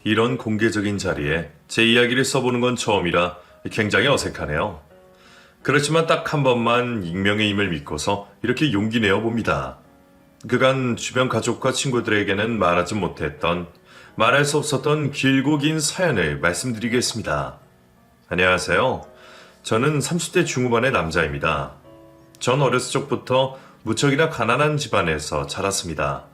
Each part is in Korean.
이런 공개적인 자리에 제 이야기를 써보는 건 처음이라 굉장히 어색하네요. 그렇지만 딱 한 번만 익명의 힘을 믿고서 이렇게 용기 내어 봅니다. 그간 주변 가족과 친구들에게는 말하지 못했던, 말할 수 없었던 길고 긴 사연을 말씀드리겠습니다. 안녕하세요. 저는 30대 중후반의 남자입니다. 전 어렸을 적부터 무척이나 가난한 집안에서 자랐습니다.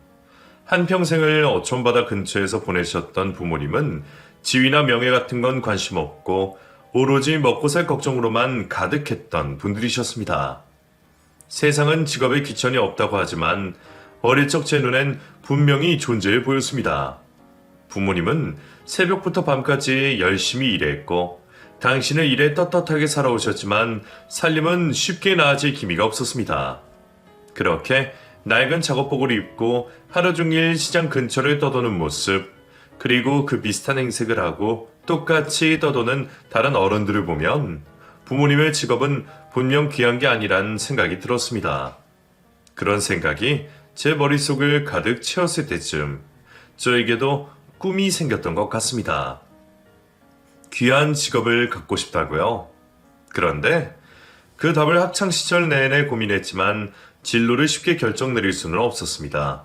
한평생을 어촌바다 근처에서 보내셨던 부모님은 지위나 명예 같은 건 관심 없고 오로지 먹고 살 걱정으로만 가득했던 분들이셨습니다. 세상은 직업에 귀천이 없다고 하지만 어릴 적 제 눈엔 분명히 존재해 보였습니다. 부모님은 새벽부터 밤까지 열심히 일했고 당신을 일에 떳떳하게 살아오셨지만 살림은 쉽게 나아질 기미가 없었습니다. 그렇게 낡은 작업복을 입고 하루 종일 시장 근처를 떠도는 모습, 그리고 그 비슷한 행색을 하고 똑같이 떠도는 다른 어른들을 보면 부모님의 직업은 분명 귀한 게 아니란 생각이 들었습니다. 그런 생각이 제 머릿속을 가득 채웠을 때쯤 저에게도 꿈이 생겼던 것 같습니다. 귀한 직업을 갖고 싶다고요? 그런데 그 답을 학창시절 내내 고민했지만 진로를 쉽게 결정 내릴 수는 없었습니다.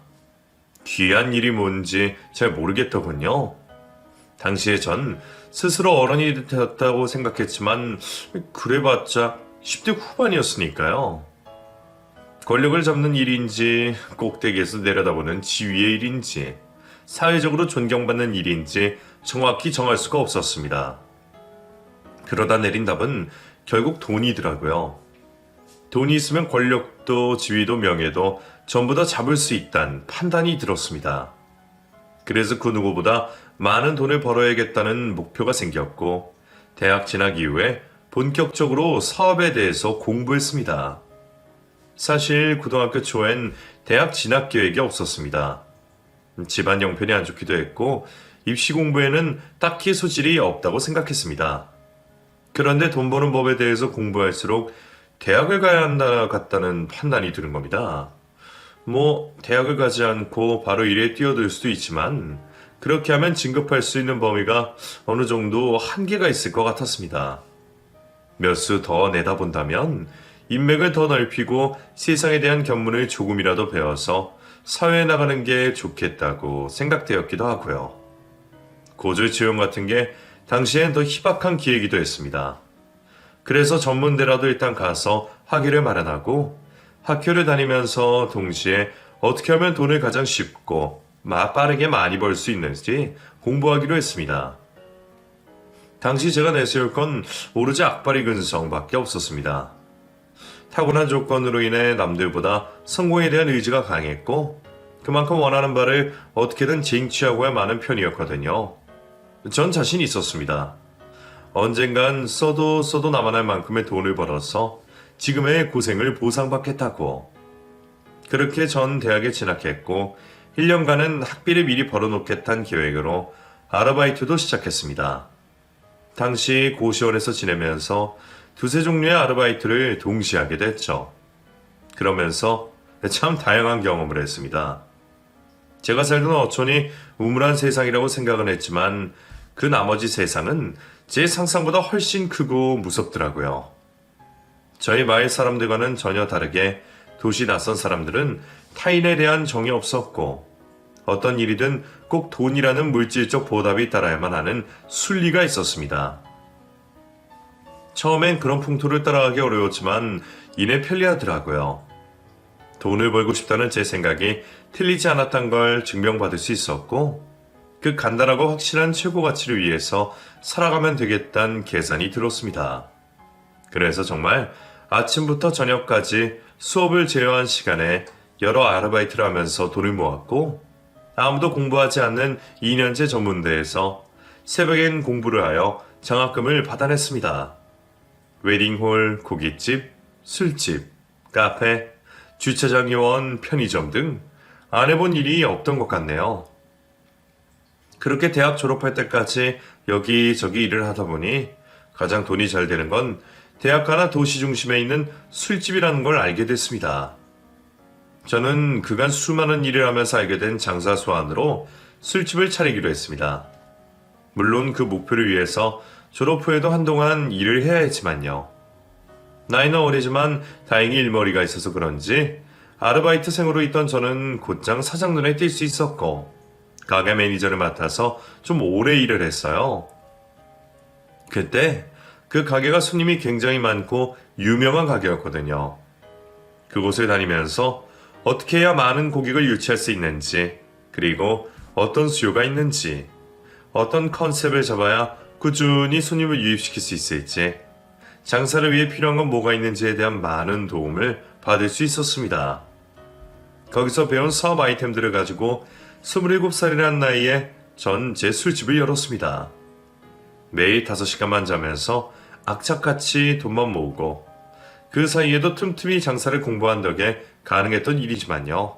귀한 일이 뭔지 잘 모르겠더군요. 당시에 전 스스로 어른이 되었다고 생각했지만 그래봤자 10대 후반이었으니까요. 권력을 잡는 일인지 꼭대기에서 내려다보는 지위의 일인지 사회적으로 존경받는 일인지 정확히 정할 수가 없었습니다. 그러다 내린 답은 결국 돈이더라고요. 돈이 있으면 권력도 지위도 명예도 전부 다 잡을 수 있다는 판단이 들었습니다. 그래서 그 누구보다 많은 돈을 벌어야겠다는 목표가 생겼고 대학 진학 이후에 본격적으로 사업에 대해서 공부했습니다. 사실 고등학교 초엔 대학 진학 계획이 없었습니다. 집안 형편이 안 좋기도 했고 입시 공부에는 딱히 소질이 없다고 생각했습니다. 그런데 돈 버는 법에 대해서 공부할수록 대학을 가야 한다 같다는 판단이 드는 겁니다. 대학을 가지 않고 바로 일에 뛰어들 수도 있지만 그렇게 하면 진급할 수 있는 범위가 어느 정도 한계가 있을 것 같았습니다. 몇 수 더 내다본다면 인맥을 더 넓히고 세상에 대한 견문을 조금이라도 배워서 사회에 나가는 게 좋겠다고 생각되었기도 하고요. 고졸 채용 같은 게 당시엔 더 희박한 기회이기도 했습니다. 그래서 전문대라도 일단 가서 학위를 마련하고 학교를 다니면서 동시에 어떻게 하면 돈을 가장 쉽고 빠르게 많이 벌 수 있는지 공부하기로 했습니다. 당시 제가 내세울 건 오로지 악바리 근성밖에 없었습니다. 타고난 조건으로 인해 남들보다 성공에 대한 의지가 강했고 그만큼 원하는 바를 어떻게든 쟁취하고야 마는 편이었거든요. 전 자신이 있었습니다. 언젠간 써도 남아날 만큼의 돈을 벌어서 지금의 고생을 보상받겠다고. 그렇게 전 대학에 진학했고 1년간은 학비를 미리 벌어놓겠다는 계획으로 아르바이트도 시작했습니다. 당시 고시원에서 지내면서 두세 종류의 아르바이트를 동시에 하게 됐죠. 그러면서 참 다양한 경험을 했습니다. 제가 살던 어촌이 우물한 세상이라고 생각은 했지만 그 나머지 세상은 제 상상보다 훨씬 크고 무섭더라고요. 저희 마을 사람들과는 전혀 다르게 도시 낯선 사람들은 타인에 대한 정이 없었고 어떤 일이든 꼭 돈이라는 물질적 보답이 따라야만 하는 순리가 있었습니다. 처음엔 그런 풍토를 따라가기 어려웠지만 이내 편리하더라고요. 돈을 벌고 싶다는 제 생각이 틀리지 않았던 걸 증명받을 수 있었고 그 간단하고 확실한 최고 가치를 위해서 살아가면 되겠다는 계산이 들었습니다. 그래서 정말 아침부터 저녁까지 수업을 제어한 시간에 여러 아르바이트를 하면서 돈을 모았고 아무도 공부하지 않는 2년제 전문대에서 새벽엔 공부를 하여 장학금을 받아냈습니다. 웨딩홀, 고깃집, 술집, 카페, 주차장 요원, 편의점 등 안 해본 일이 없던 것 같네요. 그렇게 대학 졸업할 때까지 여기저기 일을 하다 보니 가장 돈이 잘 되는 건 대학가나 도시 중심에 있는 술집이라는 걸 알게 됐습니다. 저는 그간 수많은 일을 하면서 알게 된 장사 수완으로 술집을 차리기로 했습니다. 물론 그 목표를 위해서 졸업 후에도 한동안 일을 해야 했지만요. 나이는 어리지만 다행히 일머리가 있어서 그런지 아르바이트생으로 있던 저는 곧장 사장 눈에 띌 수 있었고 가게 매니저를 맡아서 좀 오래 일을 했어요. 그때 그 가게가 손님이 굉장히 많고 유명한 가게였거든요. 그곳을 다니면서 어떻게 해야 많은 고객을 유치할 수 있는지, 그리고 어떤 수요가 있는지, 어떤 컨셉을 잡아야 꾸준히 손님을 유입시킬 수 있을지, 장사를 위해 필요한 건 뭐가 있는지에 대한 많은 도움을 받을 수 있었습니다. 거기서 배운 사업 아이템들을 가지고 27살이라는 나이에 전 제 술집을 열었습니다. 매일 5시간만 자면서 악착같이 돈만 모으고 그 사이에도 틈틈이 장사를 공부한 덕에 가능했던 일이지만요.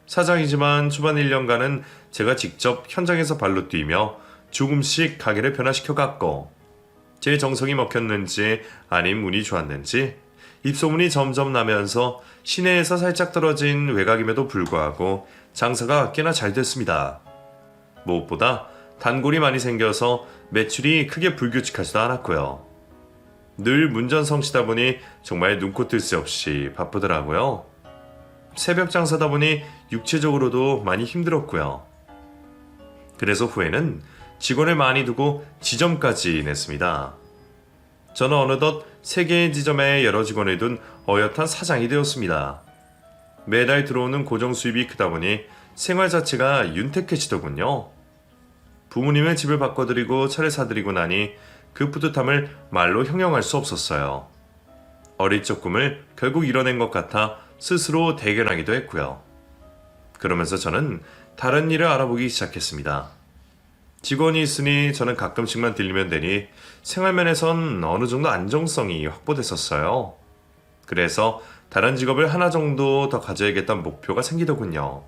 사장이지만 초반 1년간은 제가 직접 현장에서 발로 뛰며 조금씩 가게를 변화시켜 갔고 제 정성이 먹혔는지 아님 운이 좋았는지 입소문이 점점 나면서 시내에서 살짝 떨어진 외곽임에도 불구하고 장사가 꽤나 잘 됐습니다. 무엇보다 단골이 많이 생겨서 매출이 크게 불규칙하지도 않았고요. 늘 문전성시다 보니 정말 눈코 뜰 새 없이 바쁘더라고요. 새벽 장사다 보니 육체적으로도 많이 힘들었고요. 그래서 후에는 직원을 많이 두고 지점까지 냈습니다. 저는 어느덧 3개의 지점에 여러 직원을 둔 어엿한 사장이 되었습니다. 매달 들어오는 고정 수입이 크다 보니 생활 자체가 윤택해지더군요. 부모님의 집을 바꿔드리고 차를 사드리고 나니 그 뿌듯함을 말로 형용할 수 없었어요. 어릴 적 꿈을 결국 이뤄낸 것 같아 스스로 대견하기도 했고요. 그러면서 저는 다른 일을 알아보기 시작했습니다. 직원이 있으니 저는 가끔씩만 들리면 되니 생활면에선 어느 정도 안정성이 확보됐었어요. 그래서 다른 직업을 하나 정도 더 가져야겠다는 목표가 생기더군요.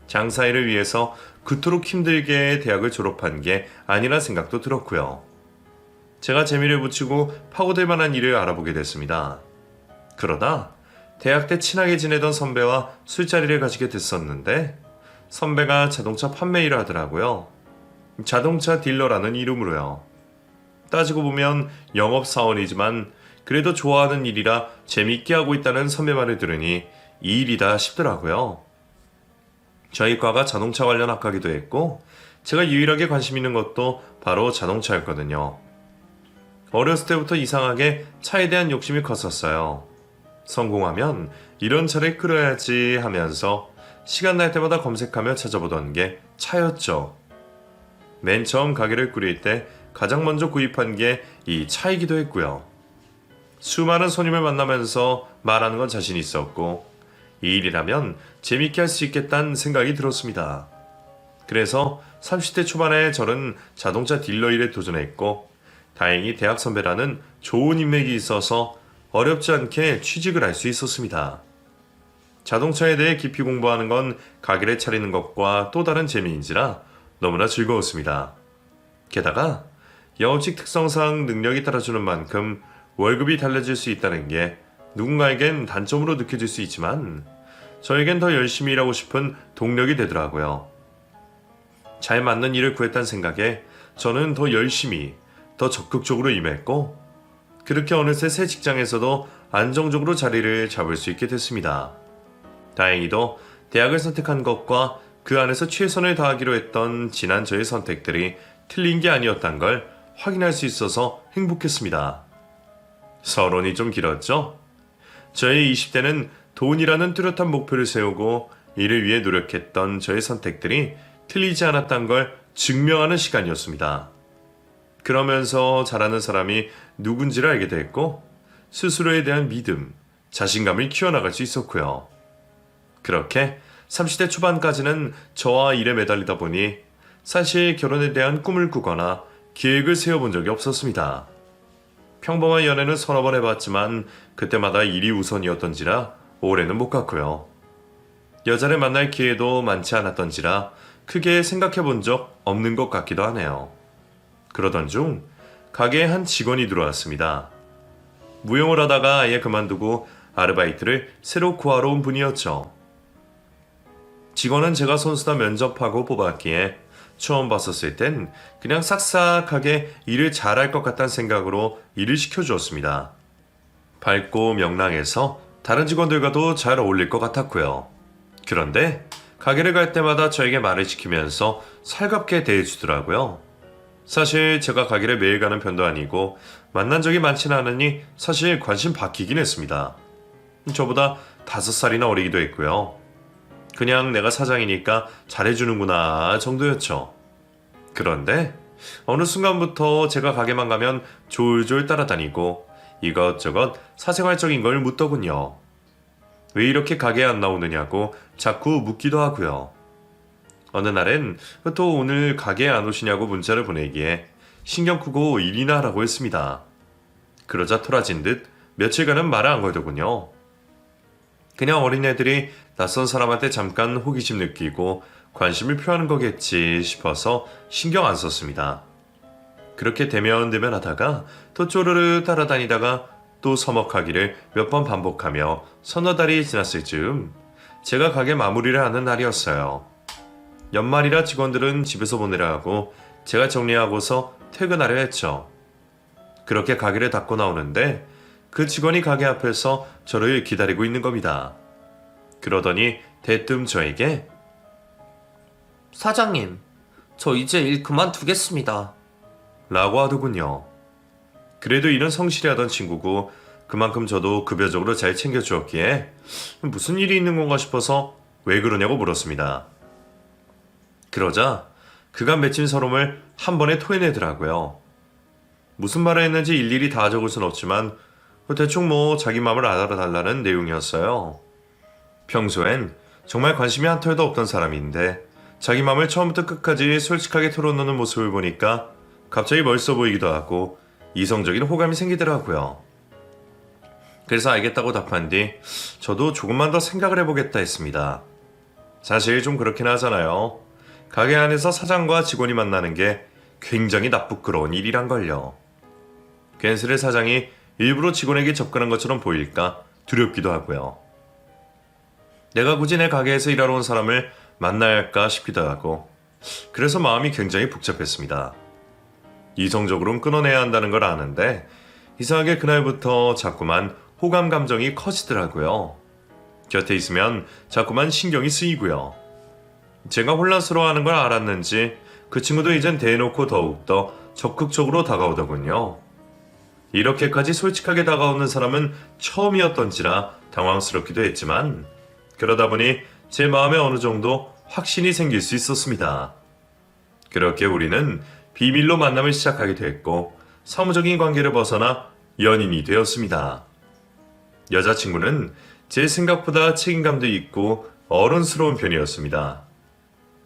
장사일을 위해서 그토록 힘들게 대학을 졸업한 게 아니란 생각도 들었고요. 제가 재미를 붙이고 파고들 만한 일을 알아보게 됐습니다. 그러다 대학 때 친하게 지내던 선배와 술자리를 가지게 됐었는데 선배가 자동차 판매 일을 하더라고요. 자동차 딜러라는 이름으로요. 따지고 보면 영업사원이지만 그래도 좋아하는 일이라 재밌게 하고 있다는 선배 말을 들으니 이 일이다 싶더라고요. 저희 과가 자동차 관련 학과기도 했고 제가 유일하게 관심 있는 것도 바로 자동차였거든요. 어렸을 때부터 이상하게 차에 대한 욕심이 컸었어요. 성공하면 이런 차를 끌어야지 하면서 시간 날 때마다 검색하며 찾아보던 게 차였죠. 맨 처음 가게를 꾸릴 때 가장 먼저 구입한 게 이 차이기도 했고요. 수많은 손님을 만나면서 말하는 건 자신 있었고 이 일이라면 재밌게 할 수 있겠다는 생각이 들었습니다. 그래서 30대 초반에 저는 자동차 딜러 일에 도전했고 다행히 대학 선배라는 좋은 인맥이 있어서 어렵지 않게 취직을 할 수 있었습니다. 자동차에 대해 깊이 공부하는 건 가게를 차리는 것과 또 다른 재미인지라 너무나 즐거웠습니다. 게다가 영업직 특성상 능력이 따라주는 만큼 월급이 달라질 수 있다는 게 누군가에겐 단점으로 느껴질 수 있지만 저에겐 더 열심히 일하고 싶은 동력이 되더라고요. 잘 맞는 일을 구했다는 생각에 저는 더 열심히, 더 적극적으로 임했고 그렇게 어느새 새 직장에서도 안정적으로 자리를 잡을 수 있게 됐습니다. 다행히도 대학을 선택한 것과 그 안에서 최선을 다하기로 했던 지난 저의 선택들이 틀린 게 아니었단 걸 확인할 수 있어서 행복했습니다. 서론이 좀 길었죠? 저의 20대는 돈이라는 뚜렷한 목표를 세우고 이를 위해 노력했던 저의 선택들이 틀리지 않았단 걸 증명하는 시간이었습니다. 그러면서 잘하는 사람이 누군지를 알게 됐고 스스로에 대한 믿음, 자신감을 키워나갈 수 있었고요. 그렇게 30대 초반까지는 저와 일에 매달리다 보니 사실 결혼에 대한 꿈을 꾸거나 계획을 세워본 적이 없었습니다. 평범한 연애는 서너 번 해봤지만 그때마다 일이 우선이었던지라 오래는 못 갔고요. 여자를 만날 기회도 많지 않았던지라 크게 생각해 본 적 없는 것 같기도 하네요. 그러던 중 가게에 한 직원이 들어왔습니다. 무용을 하다가 아예 그만두고 아르바이트를 새로 구하러 온 분이었죠. 직원은 제가 선수다 면접하고 뽑았기에 처음 봤었을 땐 그냥 싹싹하게 일을 잘할 것 같다는 생각으로 일을 시켜주었습니다. 밝고 명랑해서 다른 직원들과도 잘 어울릴 것 같았고요. 그런데 가게를 갈 때마다 저에게 말을 시키면서 살갑게 대해주더라고요. 사실 제가 가게를 매일 가는 편도 아니고 만난 적이 많지는 않으니 사실 관심 바뀌긴 했습니다. 저보다 5살이나 어리기도 했고요. 그냥 내가 사장이니까 잘해주는구나 정도였죠. 그런데 어느 순간부터 제가 가게만 가면 졸졸 따라다니고 이것저것 사생활적인 걸 묻더군요. 왜 이렇게 가게에 안 나오느냐고 자꾸 묻기도 하고요. 어느 날엔 또 오늘 가게에 안 오시냐고 문자를 보내기에 신경 끄고 일이나 하라고 했습니다. 그러자 토라진 듯 며칠간은 말을 안 걸더군요. 그냥 어린애들이 낯선 사람한테 잠깐 호기심 느끼고 관심을 표하는 거겠지 싶어서 신경 안 썼습니다. 그렇게 대면대면 하다가 또 쪼르르 따라다니다가 또 서먹하기를 몇 번 반복하며 서너 달이 지났을 즈음 제가 가게 마무리를 하는 날이었어요. 연말이라 직원들은 집에서 보내라 하고 제가 정리하고서 퇴근하려 했죠. 그렇게 가게를 닫고 나오는데 그 직원이 가게 앞에서 저를 기다리고 있는 겁니다. 그러더니 대뜸 저에게 사장님, 저 이제 일 그만두겠습니다. 라고 하더군요. 그래도 일은 성실히 하던 친구고 그만큼 저도 급여적으로 잘 챙겨주었기에 무슨 일이 있는 건가 싶어서 왜 그러냐고 물었습니다. 그러자 그간 맺힌 서름을 한 번에 토해내더라고요. 무슨 말을 했는지 일일이 다 적을 순 없지만 대충 자기 마음을 알아달라는 내용이었어요. 평소엔 정말 관심이 한 털도 없던 사람인데 자기 마음을 처음부터 끝까지 솔직하게 털어놓는 모습을 보니까 갑자기 멋있어 보이기도 하고 이성적인 호감이 생기더라고요. 그래서 알겠다고 답한 뒤 저도 조금만 더 생각을 해보겠다 했습니다. 사실 좀 그렇긴 하잖아요. 가게 안에서 사장과 직원이 만나는 게 굉장히 나쁘끄러운 일이란걸요. 괜스레 사장이 일부러 직원에게 접근한 것처럼 보일까 두렵기도 하고요. 내가 굳이 내 가게에서 일하러 온 사람을 만나야 할까 싶기도 하고 그래서 마음이 굉장히 복잡했습니다. 이성적으로는 끊어내야 한다는 걸 아는데 이상하게 그날부터 자꾸만 호감 감정이 커지더라고요. 곁에 있으면 자꾸만 신경이 쓰이고요. 제가 혼란스러워하는 걸 알았는지 그 친구도 이젠 대놓고 더욱더 적극적으로 다가오더군요. 이렇게까지 솔직하게 다가오는 사람은 처음이었던지라 당황스럽기도 했지만 그러다 보니 제 마음에 어느 정도 확신이 생길 수 있었습니다. 그렇게 우리는 비밀로 만남을 시작하게 됐고 사무적인 관계를 벗어나 연인이 되었습니다. 여자친구는 제 생각보다 책임감도 있고 어른스러운 편이었습니다.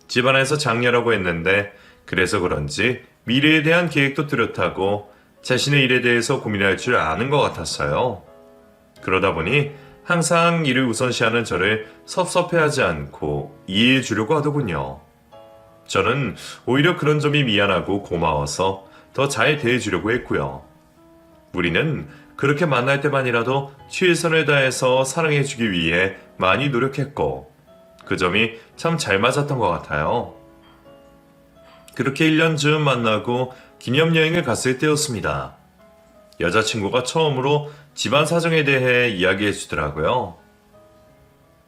집안에서 장녀라고 했는데 그래서 그런지 미래에 대한 계획도 뚜렷하고 자신의 일에 대해서 고민할 줄 아는 것 같았어요. 그러다 보니 항상 일을 우선시하는 저를 섭섭해하지 않고 이해해 주려고 하더군요. 저는 오히려 그런 점이 미안하고 고마워서 더 잘 대해주려고 했고요. 우리는 그렇게 만날 때만이라도 최선을 다해서 사랑해주기 위해 많이 노력했고 그 점이 참 잘 맞았던 것 같아요. 그렇게 1년 즈음 만나고 기념여행을 갔을 때였습니다. 여자친구가 처음으로 집안 사정에 대해 이야기해 주더라고요.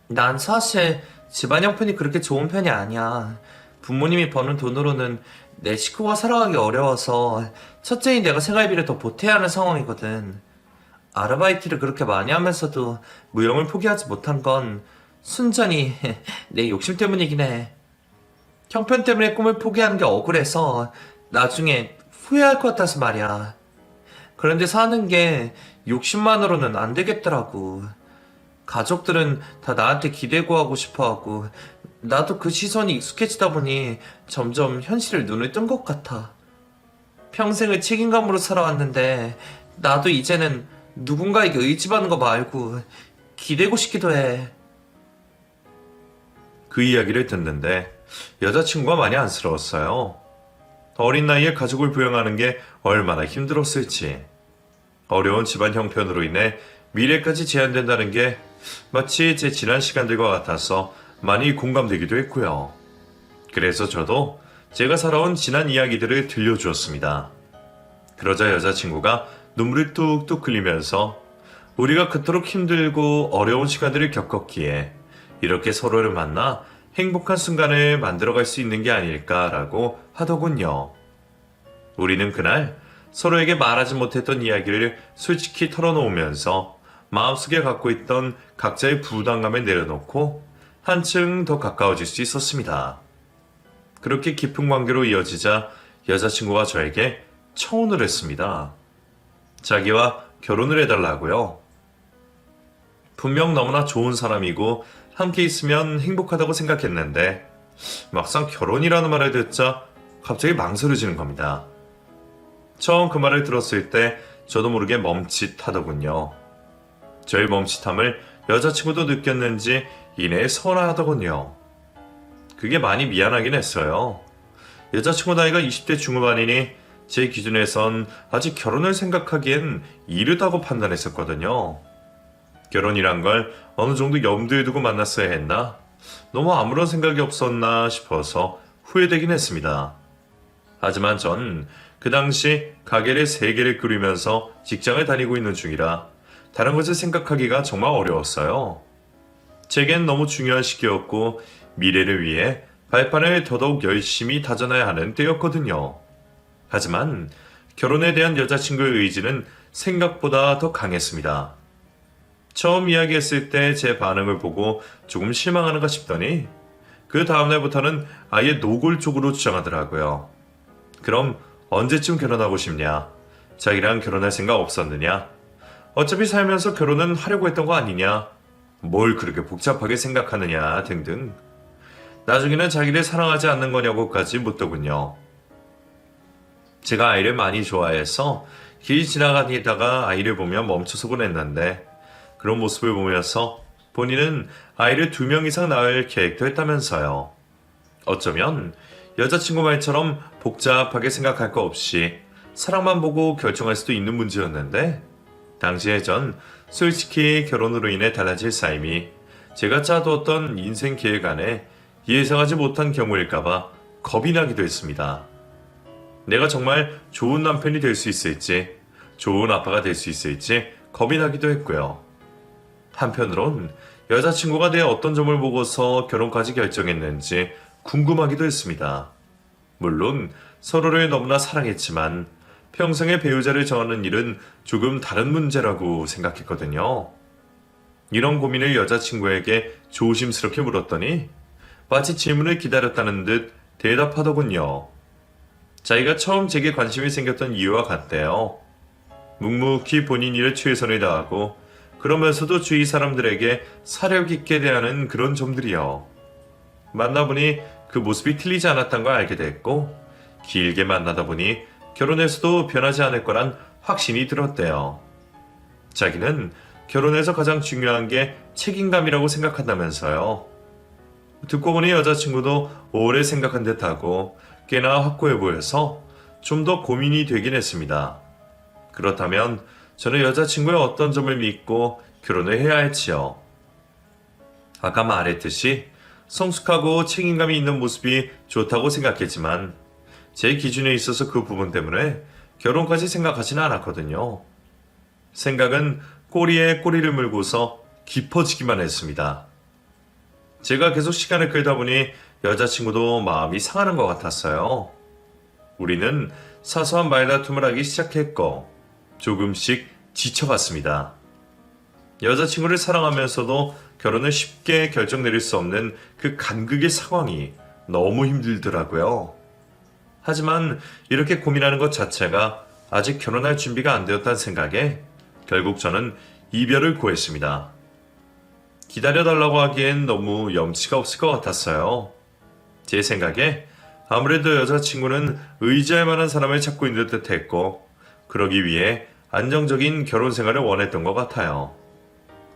난 사실 집안 형편이 그렇게 좋은 편이 아니야. 부모님이 버는 돈으로는 내 식구가 살아가기 어려워서 첫째인 내가 생활비를 더 보태야 하는 상황이거든. 아르바이트를 그렇게 많이 하면서도 무용을 포기하지 못한 건 순전히 내 욕심 때문이긴 해. 형편 때문에 꿈을 포기하는 게 억울해서 나중에 후회할 것 같아서 말이야. 그런데 사는 게 욕심만으로는 안 되겠더라고. 가족들은 다 나한테 기대고 하고 싶어 하고 나도 그 시선이 익숙해지다 보니 점점 현실을 눈을 뜬 것 같아. 평생을 책임감으로 살아왔는데 나도 이제는 누군가에게 의지받는 거 말고 기대고 싶기도 해. 그 이야기를 듣는데 여자친구가 많이 안쓰러웠어요. 어린 나이에 가족을 부양하는 게 얼마나 힘들었을지. 어려운 집안 형편으로 인해 미래까지 제한된다는 게 마치 제 지난 시간들과 같아서 많이 공감되기도 했고요. 그래서 저도 제가 살아온 지난 이야기들을 들려주었습니다. 그러자 여자친구가 눈물이 뚝뚝 흘리면서 우리가 그토록 힘들고 어려운 시간들을 겪었기에 이렇게 서로를 만나 행복한 순간을 만들어갈 수 있는 게 아닐까라고 하더군요. 우리는 그날 서로에게 말하지 못했던 이야기를 솔직히 털어놓으면서 마음속에 갖고 있던 각자의 부담감을 내려놓고 한층 더 가까워질 수 있었습니다. 그렇게 깊은 관계로 이어지자 여자친구가 저에게 청혼을 했습니다. 자기와 결혼을 해달라고요. 분명 너무나 좋은 사람이고 함께 있으면 행복하다고 생각했는데 막상 결혼이라는 말을 듣자 갑자기 망설여지는 겁니다. 처음 그 말을 들었을 때 저도 모르게 멈칫하더군요. 저의 멈칫함을 여자친구도 느꼈는지 이내에 서운하더군요. 그게 많이 미안하긴 했어요. 여자친구 나이가 20대 중후반이니 제 기준에선 아직 결혼을 생각하기엔 이르다고 판단했었거든요. 결혼이란 걸 어느 정도 염두에 두고 만났어야 했나? 너무 아무런 생각이 없었나 싶어서 후회되긴 했습니다. 하지만 전 그 당시 가게를 3개를 꾸리면서 직장을 다니고 있는 중이라 다른 것을 생각하기가 정말 어려웠어요. 제겐 너무 중요한 시기였고 미래를 위해 발판을 더더욱 열심히 다져놔야 하는 때였거든요. 하지만 결혼에 대한 여자친구의 의지는 생각보다 더 강했습니다. 처음 이야기했을 때 제 반응을 보고 조금 실망하는가 싶더니 그 다음날부터는 아예 노골적으로 주장하더라고요. 그럼 언제쯤 결혼하고 싶냐? 자기랑 결혼할 생각 없었느냐? 어차피 살면서 결혼은 하려고 했던 거 아니냐? 뭘 그렇게 복잡하게 생각하느냐 등등. 나중에는 자기를 사랑하지 않는 거냐고까지 묻더군요. 제가 아이를 많이 좋아해서 길 지나다니다가 아이를 보면 멈춰서곤 했는데 그런 모습을 보면서 본인은 아이를 2명 이상 낳을 계획도 했다면서요. 어쩌면 여자친구 말처럼 복잡하게 생각할 거 없이 사랑만 보고 결정할 수도 있는 문제였는데 당시에 전 솔직히 결혼으로 인해 달라질 삶이 제가 짜두었던 인생 계획 안에 예상하지 못한 경우일까봐 겁이 나기도 했습니다. 내가 정말 좋은 남편이 될 수 있을지, 좋은 아빠가 될 수 있을지 겁이 나기도 했고요. 한편으론 여자친구가 내 어떤 점을 보고서 결혼까지 결정했는지 궁금하기도 했습니다. 물론 서로를 너무나 사랑했지만 평생의 배우자를 정하는 일은 조금 다른 문제라고 생각했거든요. 이런 고민을 여자친구에게 조심스럽게 물었더니 마치 질문을 기다렸다는 듯 대답하더군요. 자기가 처음 제게 관심이 생겼던 이유와 같대요. 묵묵히 본인 일에 최선을 다하고 그러면서도 주위 사람들에게 사력 있게 대하는 그런 점들이요. 만나보니 그 모습이 틀리지 않았던 걸 알게 됐고 길게 만나다 보니 결혼해서도 변하지 않을 거란 확신이 들었대요. 자기는 결혼에서 가장 중요한 게 책임감이라고 생각한다면서요. 듣고 보니 여자친구도 오래 생각한 듯하고 꽤나 확고해 보여서 좀 더 고민이 되긴 했습니다. 그렇다면 저는 여자친구의 어떤 점을 믿고 결혼을 해야 할지요. 아까 말했듯이 성숙하고 책임감이 있는 모습이 좋다고 생각했지만 제 기준에 있어서 그 부분 때문에 결혼까지 생각하지는 않았거든요. 생각은 꼬리에 꼬리를 물고서 깊어지기만 했습니다. 제가 계속 시간을 끌다 보니 여자친구도 마음이 상하는 것 같았어요. 우리는 사소한 말다툼을 하기 시작했고 조금씩 지쳐갔습니다. 여자친구를 사랑하면서도 결혼을 쉽게 결정 내릴 수 없는 그 간극의 상황이 너무 힘들더라고요. 하지만 이렇게 고민하는 것 자체가 아직 결혼할 준비가 안 되었다는 생각에 결국 저는 이별을 고했습니다. 기다려달라고 하기엔 너무 염치가 없을 것 같았어요. 제 생각에 아무래도 여자친구는 의지할 만한 사람을 찾고 있는 듯 했고 그러기 위해 안정적인 결혼 생활을 원했던 것 같아요.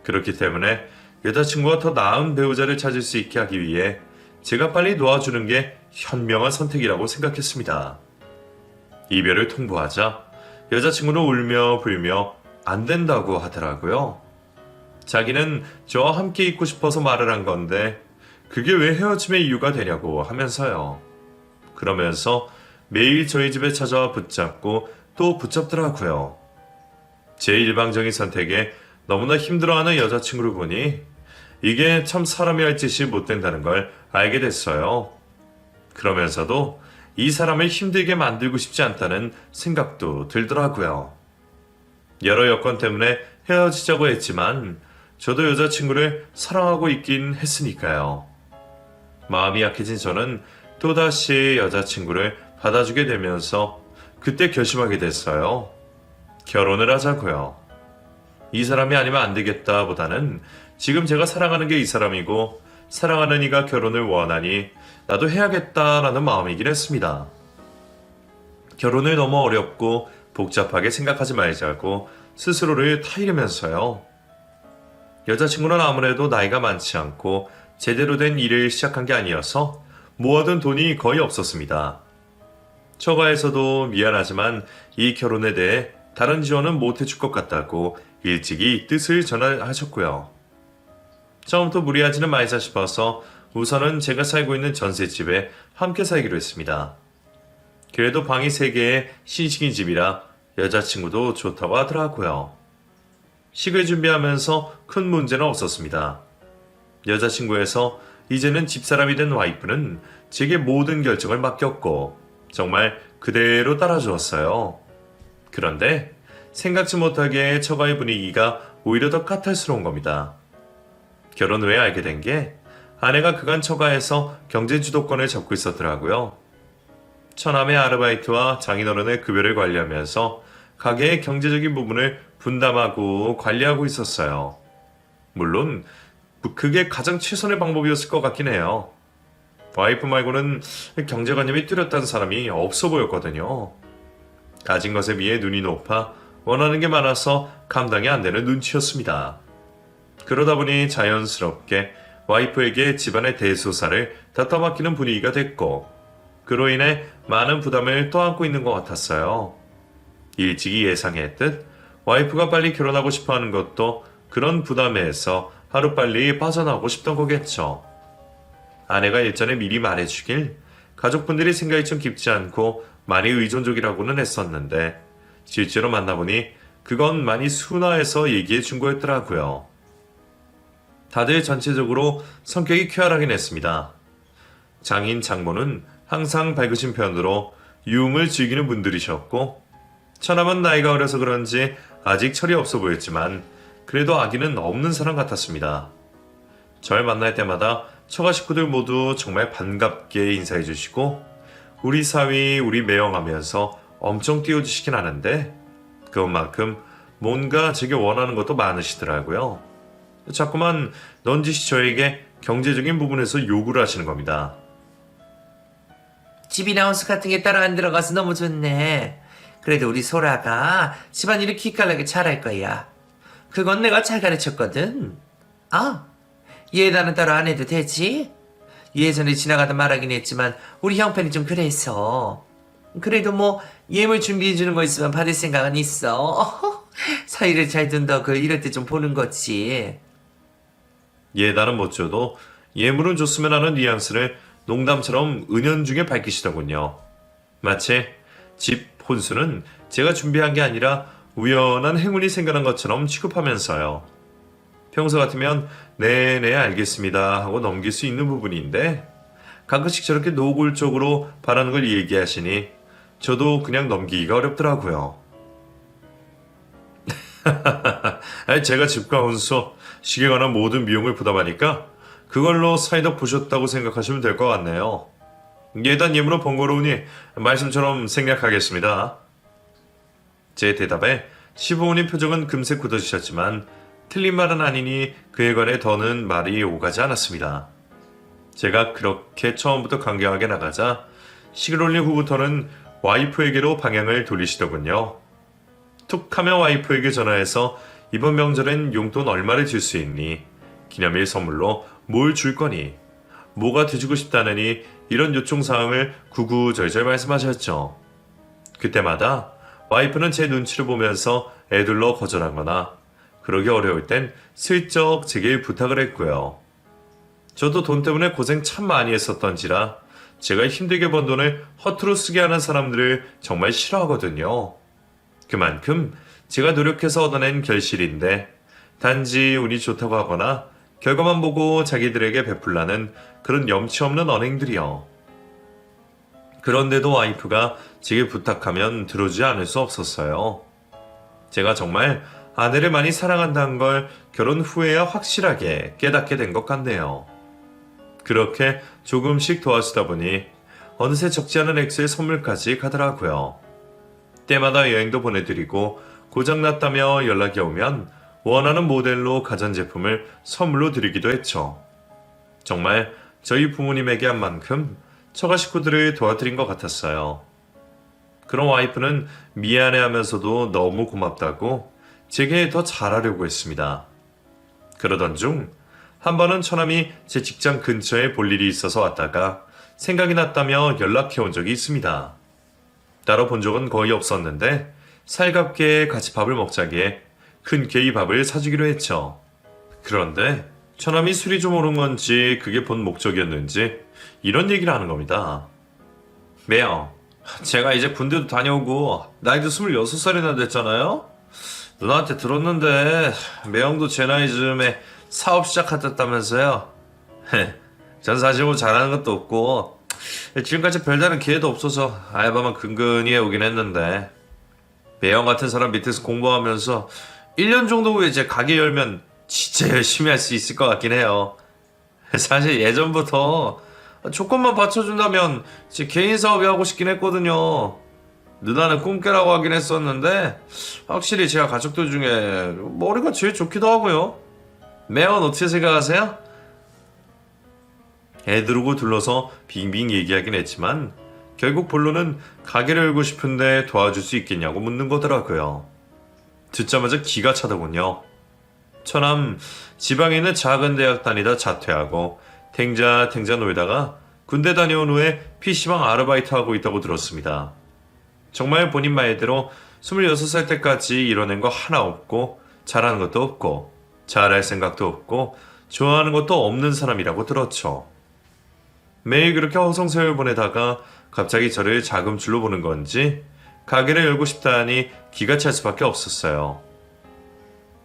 그렇기 때문에 여자친구가 더 나은 배우자를 찾을 수 있게 하기 위해 제가 빨리 놓아주는 게 현명한 선택이라고 생각했습니다. 이별을 통보하자 여자친구는 울며 불며 안 된다고 하더라고요. 자기는 저와 함께 있고 싶어서 말을 한 건데 그게 왜 헤어짐의 이유가 되냐고 하면서요. 그러면서 매일 저희 집에 찾아와 붙잡고 또 붙잡더라고요. 제 일방적인 선택에 너무나 힘들어하는 여자친구를 보니 이게 참 사람이 할 짓이 못 된다는 걸 알게 됐어요. 그러면서도 이 사람을 힘들게 만들고 싶지 않다는 생각도 들더라고요. 여러 여건 때문에 헤어지자고 했지만 저도 여자친구를 사랑하고 있긴 했으니까요. 마음이 약해진 저는 또다시 여자친구를 받아주게 되면서 그때 결심하게 됐어요. 결혼을 하자고요. 이 사람이 아니면 안 되겠다 보다는 지금 제가 사랑하는 게 이 사람이고 사랑하는 이가 결혼을 원하니 나도 해야겠다라는 마음이긴 했습니다. 결혼을 너무 어렵고 복잡하게 생각하지 말자고 스스로를 타이르면서요. 여자친구는 아무래도 나이가 많지 않고 제대로 된 일을 시작한 게 아니어서 모아둔 돈이 거의 없었습니다. 처가에서도 미안하지만 이 결혼에 대해 다른 지원은 못 해줄 것 같다고 일찍이 뜻을 전하셨고요. 처음부터 무리하지는 말자 싶어서 우선은 제가 살고 있는 전셋집에 함께 살기로 했습니다. 그래도 방이 3개의 신식인 집이라 여자친구도 좋다고 하더라고요. 식을 준비하면서 큰 문제는 없었습니다. 여자친구에서 이제는 집사람이 된 와이프는 제게 모든 결정을 맡겼고 정말 그대로 따라주었어요. 그런데 생각지 못하게 처가의 분위기가 오히려 더 까탈스러운 겁니다. 결혼 후에 알게 된 게 아내가 그간 처가에서 경제 주도권을 잡고 있었더라고요. 처남의 아르바이트와 장인어른의 급여를 관리하면서 가게의 경제적인 부분을 분담하고 관리하고 있었어요. 물론 그게 가장 최선의 방법이었을 것 같긴 해요. 와이프 말고는 경제관념이 뚜렷한 사람이 없어 보였거든요. 가진 것에 비해 눈이 높아 원하는 게 많아서 감당이 안 되는 눈치였습니다. 그러다 보니 자연스럽게 와이프에게 집안의 대소사를 갖다 맡기는 분위기가 됐고 그로 인해 많은 부담을 떠안고 있는 것 같았어요. 일찍이 예상했듯 와이프가 빨리 결혼하고 싶어하는 것도 그런 부담에서 하루빨리 빠져나오고 싶던 거겠죠. 아내가 일전에 미리 말해주길 가족분들이 생각이 좀 깊지 않고 많이 의존적이라고는 했었는데 실제로 만나보니 그건 많이 순화해서 얘기해 준 거였더라고요. 다들 전체적으로 성격이 쾌활하긴 했습니다. 장인 장모는 항상 밝으신 편으로 유흥을 즐기는 분들이셨고 처남은 나이가 어려서 그런지 아직 철이 없어 보였지만 그래도 아기는 없는 사람 같았습니다. 절 만날 때마다 처가 식구들 모두 정말 반갑게 인사해 주시고 우리 사위 우리 매형하면서 엄청 띄워주시긴 하는데 그것만큼 뭔가 제게 원하는 것도 많으시더라고요. 자꾸만 넌지시 저에게 경제적인 부분에서 요구를 하시는 겁니다. 집이나 하우스 같은 게 따로 안 들어가서 너무 좋네. 그래도 우리 소라가 집안일을 기깔나게 잘할 거야. 그건 내가 잘 가르쳤거든. 아, 얘다는 따로 안 해도 되지? 예전에 지나가다 말하긴 했지만 우리 형편이 좀 그래서. 그래도 뭐 예물 준비해주는 거 있으면 받을 생각은 있어. 사이를 잘 둔다고 이럴 때 좀 보는 거지. 예단은 못 줘도 예물은 줬으면 하는 뉘앙스를 농담처럼 은연중에 밝히시더군요. 마치 집 혼수는 제가 준비한 게 아니라 우연한 행운이 생겨난 것처럼 취급하면서요. 평소 같으면 네네 알겠습니다 하고 넘길 수 있는 부분인데 가끔씩 저렇게 노골적으로 바라는 걸 얘기하시니 저도 그냥 넘기기가 어렵더라고요. 제가 집과 혼수, 시계 관한 모든 비용을 부담하니까 그걸로 사이다 보셨다고 생각하시면 될 것 같네요. 예단 예물은 번거로우니 말씀처럼 생략하겠습니다. 제 대답에 시부모님 표정은 금세 굳어지셨지만 틀린 말은 아니니 그에 관해 더는 말이 오가지 않았습니다. 제가 그렇게 처음부터 강경하게 나가자 식을 올린 후부터는 와이프에게로 방향을 돌리시더군요. 툭 하며 와이프에게 전화해서 이번 명절엔 용돈 얼마를 줄 수 있니? 기념일 선물로 뭘 줄 거니? 뭐가 돼주고 싶다느니 이런 요청사항을 구구절절 말씀하셨죠. 그때마다 와이프는 제 눈치를 보면서 애들러 거절하거나 그러기 어려울 땐 슬쩍 제게 부탁을 했고요. 저도 돈 때문에 고생 참 많이 했었던지라 제가 힘들게 번 돈을 허투루 쓰게 하는 사람들을 정말 싫어하거든요. 그만큼 제가 노력해서 얻어낸 결실인데 단지 운이 좋다고 하거나 결과만 보고 자기들에게 베풀라는 그런 염치 없는 언행들이요. 그런데도 와이프가 제게 부탁하면 들어주지 않을 수 없었어요. 제가 정말 아내를 많이 사랑한다는 걸 결혼 후에야 확실하게 깨닫게 된 것 같네요. 그렇게 조금씩 도와주다 보니 어느새 적지 않은 액수의 선물까지 가더라고요. 때마다 여행도 보내드리고 고장났다며 연락이 오면 원하는 모델로 가전제품을 선물로 드리기도 했죠. 정말 저희 부모님에게 한 만큼 처가 식구들을 도와드린 것 같았어요. 그런 와이프는 미안해하면서도 너무 고맙다고 제게 더 잘하려고 했습니다. 그러던 중 한 번은 처남이 제 직장 근처에 볼 일이 있어서 왔다가 생각이 났다며 연락해온 적이 있습니다. 따로 본 적은 거의 없었는데 살갑게 같이 밥을 먹자기에 흔쾌히 밥을 사주기로 했죠. 그런데 처남이 술이 좀 오른 건지 그게 본 목적이었는지 이런 얘기를 하는 겁니다. 매형, 제가 이제 군대도 다녀오고 나이도 26살이나 됐잖아요? 누나한테 들었는데 매형도 제 나이 즈음에 사업 시작하셨다면서요? 전 사실 뭐 잘하는 것도 없고 지금까지 별다른 기회도 없어서 알바만 근근히 해오긴 했는데 매형 같은 사람 밑에서 공부하면서 1년 정도 후에 제 가게 열면 진짜 열심히 할 수 있을 것 같긴 해요. 사실 예전부터 조건만 받쳐준다면 제 개인 사업이 하고 싶긴 했거든요. 누나는 꿈깨라고 하긴 했었는데 확실히 제가 가족들 중에 머리가 제일 좋기도 하고요. 매형은 어떻게 생각하세요? 애 두르고 둘러서 빙빙 얘기하긴 했지만 결국 본론은 가게를 열고 싶은데 도와줄 수 있겠냐고 묻는 거더라고요. 듣자마자 기가 차더군요. 처남 지방에 있는 작은 대학 다니다 자퇴하고 탱자 놀다가 군대 다녀온 후에 PC방 아르바이트하고 있다고 들었습니다. 정말 본인 말대로 26살 때까지 이뤄낸 거 하나 없고 잘하는 것도 없고 잘할 생각도 없고 좋아하는 것도 없는 사람이라고 들었죠. 매일 그렇게 허송세월 보내다가 갑자기 저를 자금줄로 보는 건지 가게를 열고 싶다 하니 기가 찰 수밖에 없었어요.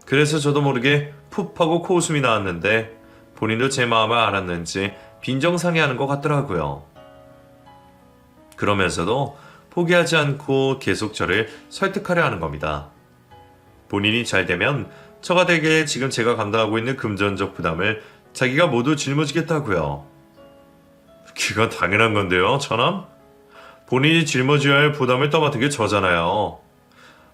그래서 저도 모르게 푹 하고 코웃음이 나왔는데 본인도 제 마음을 알았는지 빈정상해하는 것 같더라고요. 그러면서도 포기하지 않고 계속 저를 설득하려 하는 겁니다. 본인이 잘 되면 처가댁에 지금 제가 감당하고 있는 금전적 부담을 자기가 모두 짊어지겠다고요. 그건 당연한 건데요, 처남? 본인이 짊어져야 할 부담을 떠맡은 게 저잖아요.